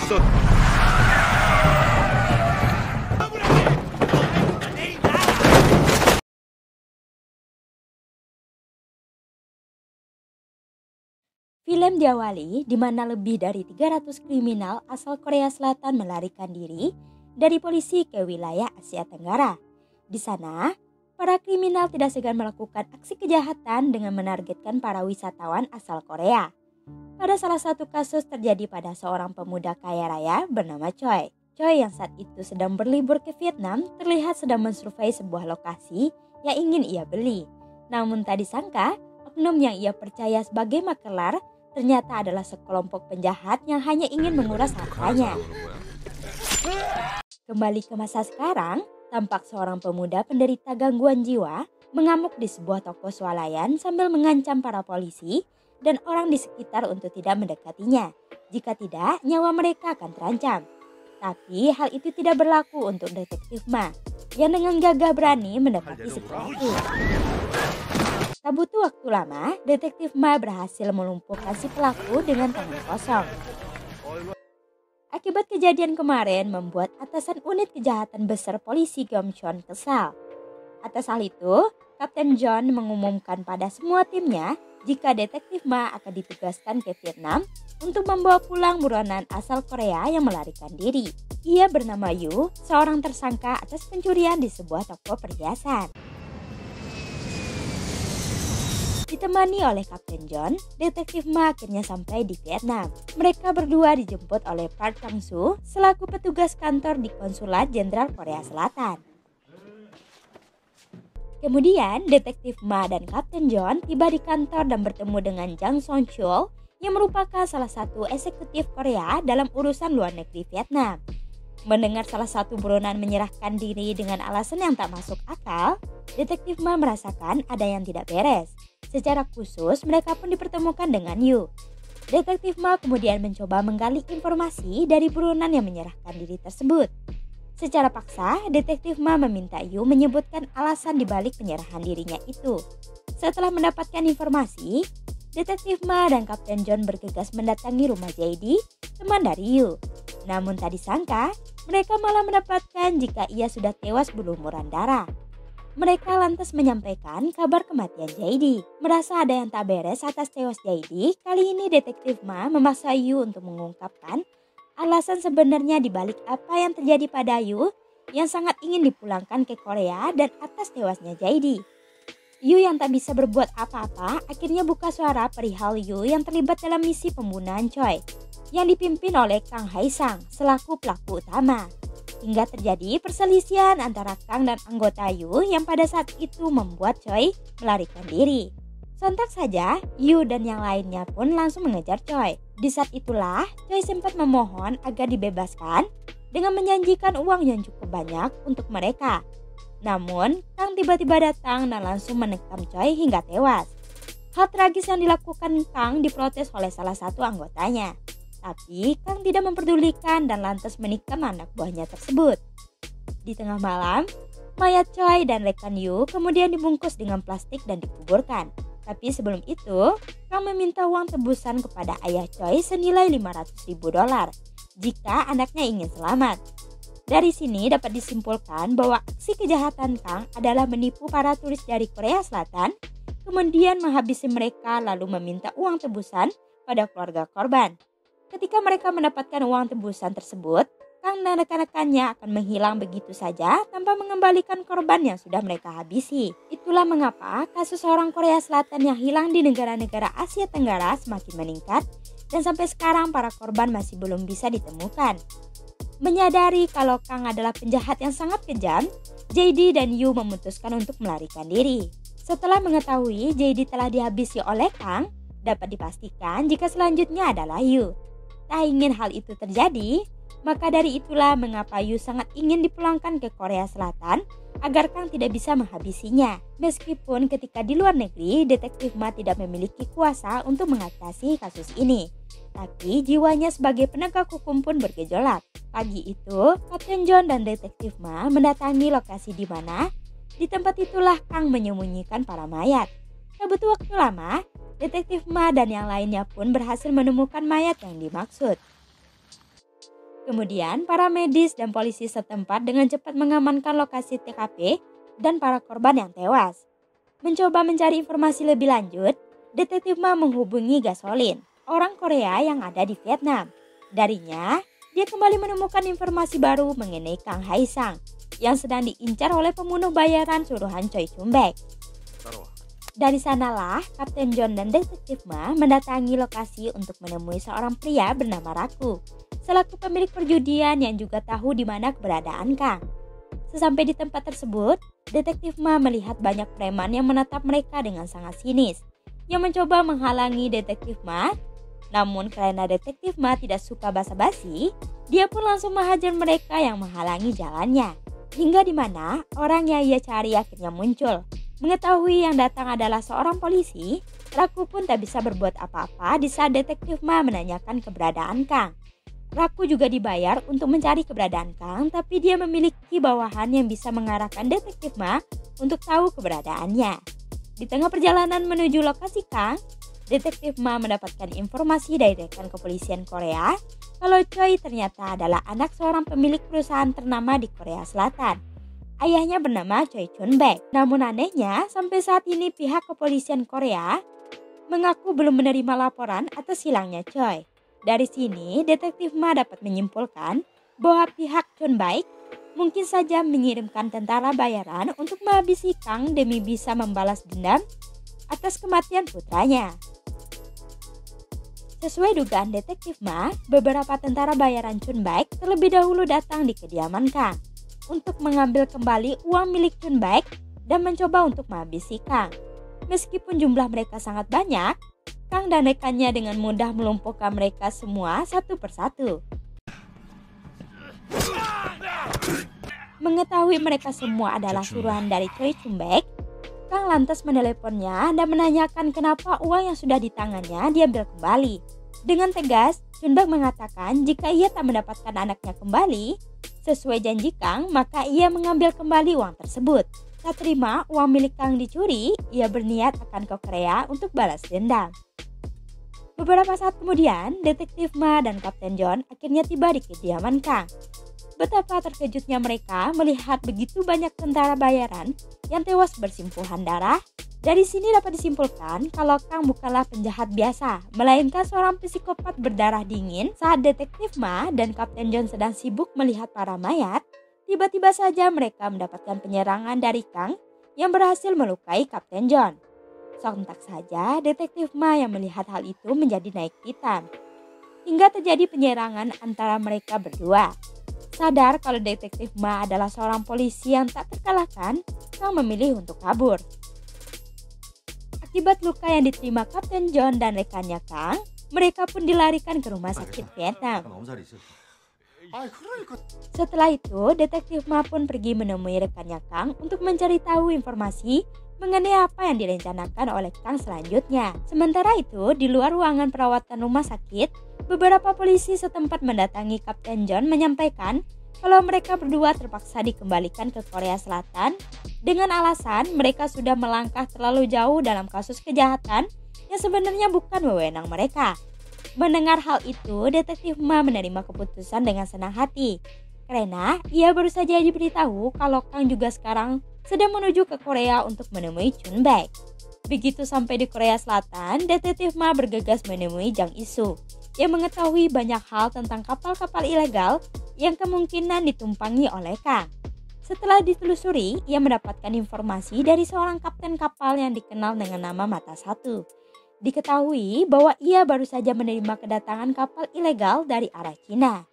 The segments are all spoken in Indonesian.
maksud. Film diawali di mana lebih dari 300 kriminal asal Korea Selatan melarikan diri dari polisi ke wilayah Asia Tenggara. Di sana, para kriminal tidak segan melakukan aksi kejahatan dengan menargetkan para wisatawan asal Korea. Pada salah satu kasus terjadi pada seorang pemuda kaya raya bernama Choi. Choi yang saat itu sedang berlibur ke Vietnam terlihat sedang mensurvei sebuah lokasi yang ingin ia beli. Namun tak disangka, oknum yang ia percaya sebagai makelar ternyata adalah sekelompok penjahat yang hanya ingin menguras hartanya. Kembali ke masa sekarang, tampak seorang pemuda penderita gangguan jiwa mengamuk di sebuah toko swalayan sambil mengancam para polisi dan orang di sekitar untuk tidak mendekatinya. Jika tidak, nyawa mereka akan terancam. Tapi hal itu tidak berlaku untuk detektif Ma yang dengan gagah berani mendekati si pelaku. Tak butuh waktu lama, detektif Ma berhasil melumpuhkan si pelaku dengan tangan kosong. Akibat kejadian kemarin membuat atasan unit kejahatan besar polisi Gyeongchon kesal. Atas hal itu, Kapten John mengumumkan pada semua timnya jika detektif Ma akan ditugaskan ke Vietnam untuk membawa pulang buronan asal Korea yang melarikan diri. Ia bernama Yu, seorang tersangka atas pencurian di sebuah toko perhiasan. Ditemani oleh Kapten John, detektif Ma akhirnya sampai di Vietnam. Mereka berdua dijemput oleh Park Chang-soo selaku petugas kantor di Konsulat Jenderal Korea Selatan. Kemudian, detektif Ma dan Kapten John tiba di kantor dan bertemu dengan Jang Song-chul yang merupakan salah satu eksekutif Korea dalam urusan luar negeri Vietnam. Mendengar salah satu buronan menyerahkan diri dengan alasan yang tak masuk akal, detektif Ma merasakan ada yang tidak beres. Secara khusus, mereka pun dipertemukan dengan Yu. Detektif Ma kemudian mencoba menggali informasi dari buronan yang menyerahkan diri tersebut. Secara paksa, detektif Ma meminta Yu menyebutkan alasan dibalik penyerahan dirinya itu. Setelah mendapatkan informasi, detektif Ma dan Kapten John bergegas mendatangi rumah JD, teman dari Yu. Namun tak disangka, mereka malah mendapatkan jika ia sudah tewas berlumuran darah. Mereka lantas menyampaikan kabar kematian JD. Merasa ada yang tak beres atas tewas JD, kali ini detektif Ma memaksa Yu untuk mengungkapkan alasan sebenarnya dibalik apa yang terjadi pada Yu yang sangat ingin dipulangkan ke Korea dan atas tewasnya JD. Yu yang tak bisa berbuat apa-apa akhirnya buka suara perihal Yu yang terlibat dalam misi pembunuhan Choi yang dipimpin oleh Kang Hae-sang selaku pelaku utama. Hingga terjadi perselisihan antara Kang dan anggota Yu yang pada saat itu membuat Choi melarikan diri. Sontak saja, Yu dan yang lainnya pun langsung mengejar Choi. Di saat itulah, Choi sempat memohon agar dibebaskan dengan menjanjikan uang yang cukup banyak untuk mereka. Namun, Kang tiba-tiba datang dan langsung menekam Choi hingga tewas. Hal tragis yang dilakukan Kang diprotes oleh salah satu anggotanya. Tapi Kang tidak memperdulikan dan lantas menikam anak buahnya tersebut. Di tengah malam, mayat Choi dan rekan Yu kemudian dibungkus dengan plastik dan dikuburkan. Tapi sebelum itu, Kang meminta uang tebusan kepada ayah Choi senilai $500.000 jika anaknya ingin selamat. Dari sini dapat disimpulkan bahwa aksi kejahatan Kang adalah menipu para turis dari Korea Selatan, kemudian menghabisi mereka lalu meminta uang tebusan pada keluarga korban. Ketika mereka mendapatkan uang tebusan tersebut, Kang dan rekan-rekannya akan menghilang begitu saja tanpa mengembalikan korban yang sudah mereka habisi. Itulah mengapa kasus orang Korea Selatan yang hilang di negara-negara Asia Tenggara semakin meningkat dan sampai sekarang para korban masih belum bisa ditemukan. Menyadari kalau Kang adalah penjahat yang sangat kejam, JD dan Yu memutuskan untuk melarikan diri. Setelah mengetahui JD telah dihabisi oleh Kang, dapat dipastikan jika selanjutnya adalah Yu. Tak ingin hal itu terjadi, maka dari itulah mengapa Yu sangat ingin dipulangkan ke Korea Selatan agar Kang tidak bisa menghabisinya. Meskipun ketika di luar negeri, detektif Ma tidak memiliki kuasa untuk mengatasi kasus ini. Tapi jiwanya sebagai penegak hukum pun bergejolak. Pagi itu, Kapten John dan detektif Ma mendatangi lokasi di mana di tempat itulah Kang menyembunyikan para mayat. Tak butuh waktu lama, detektif Ma dan yang lainnya pun berhasil menemukan mayat yang dimaksud. kemudian, para medis dan polisi setempat dengan cepat mengamankan lokasi TKP dan para korban yang tewas. Mencoba mencari informasi lebih lanjut, Detektif Ma menghubungi Gasolin, orang Korea yang ada di Vietnam. Darinya, dia kembali menemukan informasi baru mengenai Kang Hae Sang yang sedang diincar oleh pembunuh bayaran suruhan Choi Chun Baek. Dari sanalah, Kapten John dan Detektif Ma mendatangi lokasi untuk menemui seorang pria bernama Raku, selaku pemilik perjudian yang juga tahu di mana keberadaan Kang. Sesampai di tempat tersebut, Detektif Ma melihat banyak preman yang menatap mereka dengan sangat sinis, yang mencoba menghalangi Detektif Ma. Namun karena Detektif Ma tidak suka basa-basi, dia pun langsung menghajar mereka yang menghalangi jalannya. Hingga di mana orang yang ia cari akhirnya muncul. Mengetahui yang datang adalah seorang polisi, Raku pun tak bisa berbuat apa-apa di saat Detektif Ma menanyakan keberadaan Kang. Raku juga dibayar untuk mencari keberadaan Kang, tapi dia memiliki bawahan yang bisa mengarahkan Detektif Ma untuk tahu keberadaannya. Di tengah perjalanan menuju lokasi Kang, Detektif Ma mendapatkan informasi dari rekan kepolisian Korea kalau Choi ternyata adalah anak seorang pemilik perusahaan ternama di Korea Selatan. Ayahnya bernama Choi Chun Baek. Namun anehnya, sampai saat ini pihak kepolisian Korea mengaku belum menerima laporan atas hilangnya Choi. Dari sini, Detektif Ma dapat menyimpulkan bahwa pihak Chun Baek mungkin saja mengirimkan tentara bayaran untuk menghabisi Kang demi bisa membalas dendam atas kematian putranya. Sesuai dugaan Detektif Ma, beberapa tentara bayaran Chun Baek terlebih dahulu datang di kediaman Kang untuk mengambil kembali uang milik Chun Baek dan mencoba untuk menghabisi Kang. Meskipun jumlah mereka sangat banyak, Kang dan rekannya dengan mudah melumpuhkan mereka semua satu persatu. Mengetahui mereka semua adalah suruhan dari Choi Chun Baek, Kang lantas meneleponnya dan menanyakan kenapa uang yang sudah di tangannya diambil kembali. Dengan tegas, Chun Baek mengatakan jika ia tak mendapatkan anaknya kembali, sesuai janji Kang, maka ia mengambil kembali uang tersebut. Tak terima uang milik Kang dicuri, ia berniat akan ke Korea untuk balas dendam. Beberapa saat kemudian, Detektif Ma dan Kapten John akhirnya tiba di kediaman Kang. Betapa terkejutnya mereka melihat begitu banyak tentara bayaran yang tewas bersimpuhan darah. Dari sini dapat disimpulkan kalau Kang bukanlah penjahat biasa, melainkan seorang psikopat berdarah dingin. Saat Detektif Ma dan Kapten John sedang sibuk melihat para mayat, tiba-tiba saja mereka mendapatkan penyerangan dari Kang yang berhasil melukai Kapten John. Sontak saja Detektif Ma yang melihat hal itu menjadi naik pitam, hingga terjadi penyerangan antara mereka berdua. Sadar kalau Detektif Ma adalah seorang polisi yang tak terkalahkan, Kang memilih untuk kabur. Akibat luka yang diterima Kapten John dan rekannya Kang, mereka pun dilarikan ke rumah sakit Vietnam. Setelah itu, Detektif Ma pun pergi menemui rekannya Kang untuk mencari tahu informasi mengenai apa yang direncanakan oleh Kang selanjutnya. Sementara itu, di luar ruangan perawatan rumah sakit, beberapa polisi setempat mendatangi Kapten John menyampaikan kalau mereka berdua terpaksa dikembalikan ke Korea Selatan dengan alasan mereka sudah melangkah terlalu jauh dalam kasus kejahatan yang sebenarnya bukan wewenang mereka. Mendengar hal itu, Detektif Ma menerima keputusan dengan senang hati karena ia baru saja diberitahu kalau Kang juga sekarang sedang menuju ke Korea untuk menemui Chun Baek. Begitu sampai di Korea Selatan, Detektif Ma bergegas menemui Jang Isu yang mengetahui banyak hal tentang kapal-kapal ilegal yang kemungkinan ditumpangi oleh Kang. Setelah ditelusuri, ia mendapatkan informasi dari seorang kapten kapal yang dikenal dengan nama Mata Satu. Diketahui bahwa ia baru saja menerima kedatangan kapal ilegal dari arah Cina.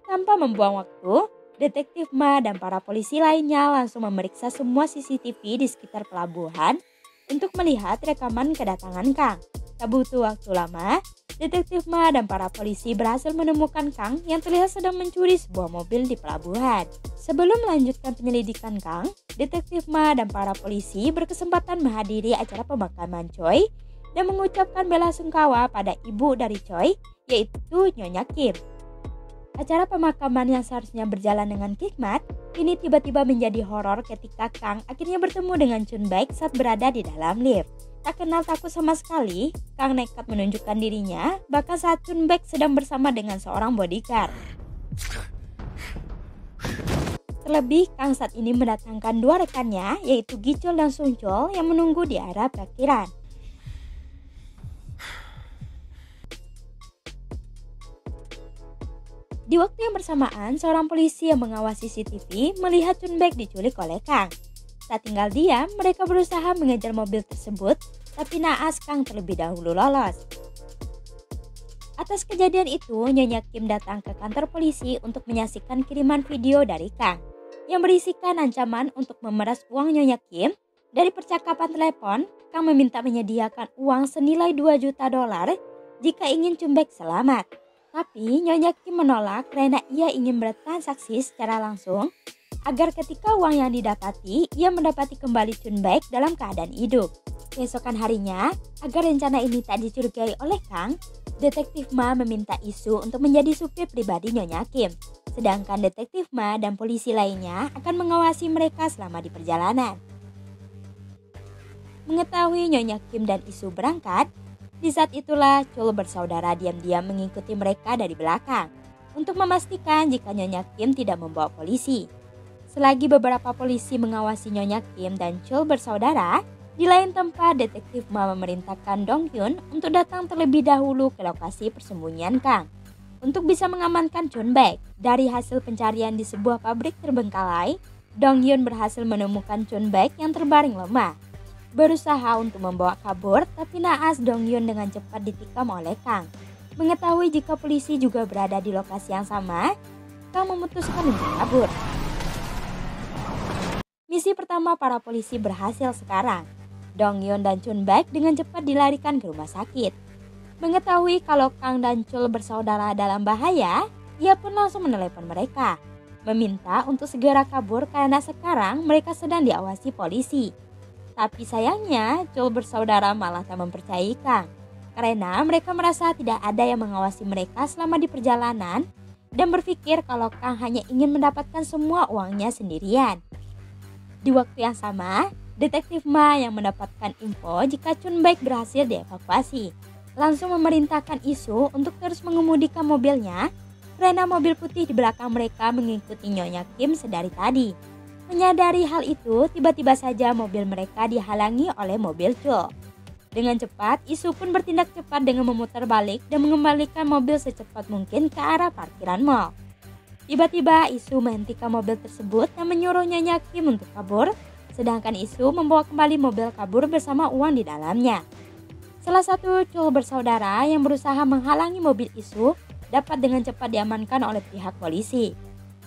Tanpa membuang waktu, Detektif Ma dan para polisi lainnya langsung memeriksa semua CCTV di sekitar pelabuhan untuk melihat rekaman kedatangan Kang. Tak butuh waktu lama, Detektif Ma dan para polisi berhasil menemukan Kang yang terlihat sedang mencuri sebuah mobil di pelabuhan. Sebelum melanjutkan penyelidikan Kang, Detektif Ma dan para polisi berkesempatan menghadiri acara pemakaman Choi dan mengucapkan bela sungkawa pada ibu dari Choi, yaitu Nyonya Kim. Acara pemakaman yang seharusnya berjalan dengan hikmat, ini tiba-tiba menjadi horor ketika Kang akhirnya bertemu dengan Chun Baek saat berada di dalam lift. Tak kenal takut sama sekali, Kang nekat menunjukkan dirinya, bahkan saat Chun Baek sedang bersama dengan seorang bodyguard. Terlebih, Kang saat ini mendatangkan dua rekannya, yaitu Gichol dan Sunchol yang menunggu di area parkiran. Di waktu yang bersamaan, seorang polisi yang mengawasi CCTV melihat Chunbaek diculik oleh Kang. Saat tinggal diam, mereka berusaha mengejar mobil tersebut, tapi naas Kang terlebih dahulu lolos. Atas kejadian itu, Nyonya Kim datang ke kantor polisi untuk menyaksikan kiriman video dari Kang yang berisikan ancaman untuk memeras uang Nyonya Kim. Dari percakapan telepon, Kang meminta menyediakan uang senilai 2 juta dolar jika ingin Chunbaek selamat. Tapi Nyonya Kim menolak karena ia ingin bertransaksi secara langsung agar ketika uang yang didapati, ia mendapati kembali Chunbaek dalam keadaan hidup. Keesokan harinya, agar rencana ini tak dicurigai oleh Kang, Detektif Ma meminta Isu untuk menjadi supir pribadi Nyonya Kim. Sedangkan Detektif Ma dan polisi lainnya akan mengawasi mereka selama di perjalanan. Mengetahui Nyonya Kim dan Isu berangkat, di saat itulah Chul bersaudara diam-diam mengikuti mereka dari belakang untuk memastikan jika Nyonya Kim tidak membawa polisi. Selagi beberapa polisi mengawasi Nyonya Kim dan Chul bersaudara, di lain tempat Detektif Ma memerintahkan Dong Hyun untuk datang terlebih dahulu ke lokasi persembunyian Kang untuk bisa mengamankan Chunbaek. Dari hasil pencarian di sebuah pabrik terbengkalai, Dong Hyun berhasil menemukan Chunbaek yang terbaring lemah. Berusaha untuk membawa kabur, tapi naas Dong Hyun dengan cepat ditikam oleh Kang. Mengetahui jika polisi juga berada di lokasi yang sama, Kang memutuskan untuk kabur. Misi pertama para polisi berhasil sekarang. Dong Hyun dan Chunbaek dengan cepat dilarikan ke rumah sakit. Mengetahui kalau Kang dan Chul bersaudara dalam bahaya, ia pun langsung menelepon mereka, meminta untuk segera kabur karena sekarang mereka sedang diawasi polisi. Tapi sayangnya Chul bersaudara malah tak mempercayai Kang, karena mereka merasa tidak ada yang mengawasi mereka selama di perjalanan dan berpikir kalau Kang hanya ingin mendapatkan semua uangnya sendirian. Di waktu yang sama, Detektif Ma yang mendapatkan info jika Chunbaek berhasil dievakuasi, langsung memerintahkan Isu untuk terus mengemudikan mobilnya karena mobil putih di belakang mereka mengikuti Nyonya Kim sedari tadi. Menyadari hal itu, tiba-tiba saja mobil mereka dihalangi oleh mobil Chul. Dengan cepat, Isu pun bertindak cepat dengan memutar balik dan mengembalikan mobil secepat mungkin ke arah parkiran mall. Tiba-tiba Isu menghentikan mobil tersebut dan menyuruh Nyonya Kim untuk kabur, sedangkan Isu membawa kembali mobil kabur bersama uang di dalamnya. Salah satu Chul bersaudara yang berusaha menghalangi mobil Isu dapat dengan cepat diamankan oleh pihak polisi.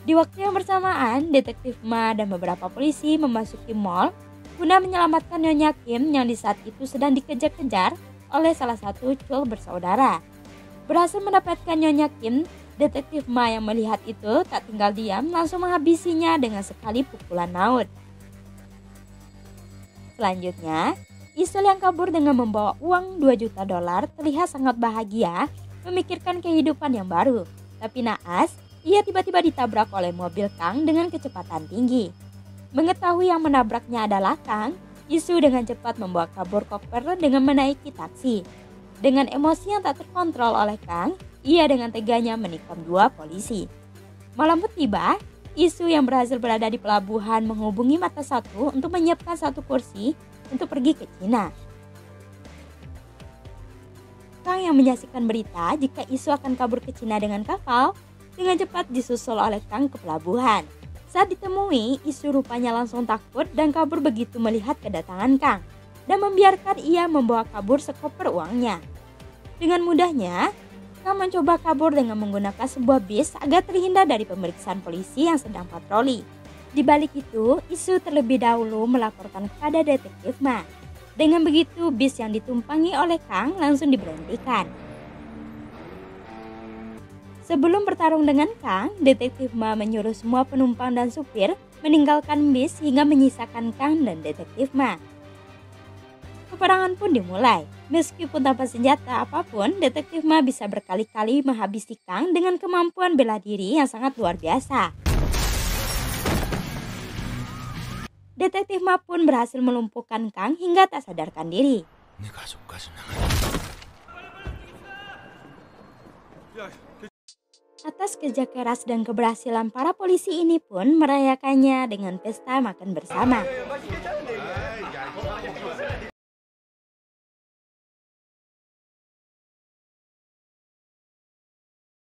Di waktu yang bersamaan, Detektif Ma dan beberapa polisi memasuki mall guna menyelamatkan Nyonya Kim yang di saat itu sedang dikejar-kejar oleh salah satu Chul bersaudara. Berhasil mendapatkan Nyonya Kim, Detektif Ma yang melihat itu tak tinggal diam, langsung menghabisinya dengan sekali pukulan maut. Selanjutnya, Isul yang kabur dengan membawa uang 2 juta dolar terlihat sangat bahagia memikirkan kehidupan yang baru. Tapi naas, ia tiba-tiba ditabrak oleh mobil Kang dengan kecepatan tinggi. Mengetahui yang menabraknya adalah Kang, Isu dengan cepat membawa kabur koper dengan menaiki taksi. Dengan emosi yang tak terkontrol oleh Kang, ia dengan teganya menikam dua polisi. Malam pun tiba, Isu yang berhasil berada di pelabuhan menghubungi Mata Satu untuk menyiapkan satu kursi untuk pergi ke Cina. Kang yang menyaksikan berita jika Isu akan kabur ke Cina dengan kapal, dengan cepat disusul oleh Kang ke pelabuhan. Saat ditemui, Isu rupanya langsung takut dan kabur begitu melihat kedatangan Kang, dan membiarkan ia membawa kabur sekoper uangnya. Dengan mudahnya, Kang mencoba kabur dengan menggunakan sebuah bis agar terhindar dari pemeriksaan polisi yang sedang patroli. Di balik itu, Isu terlebih dahulu melaporkan kepada Detektif Ma. Dengan begitu, bis yang ditumpangi oleh Kang langsung diberhentikan. Sebelum bertarung dengan Kang, Detektif Ma menyuruh semua penumpang dan supir meninggalkan bis hingga menyisakan Kang dan Detektif Ma. Peperangan pun dimulai. Meskipun tanpa senjata apapun, Detektif Ma bisa berkali-kali menghabisi Kang dengan kemampuan bela diri yang sangat luar biasa. Detektif Ma pun berhasil melumpuhkan Kang hingga tak sadarkan diri. Atas kerja keras dan keberhasilan para polisi ini pun merayakannya dengan pesta makan bersama.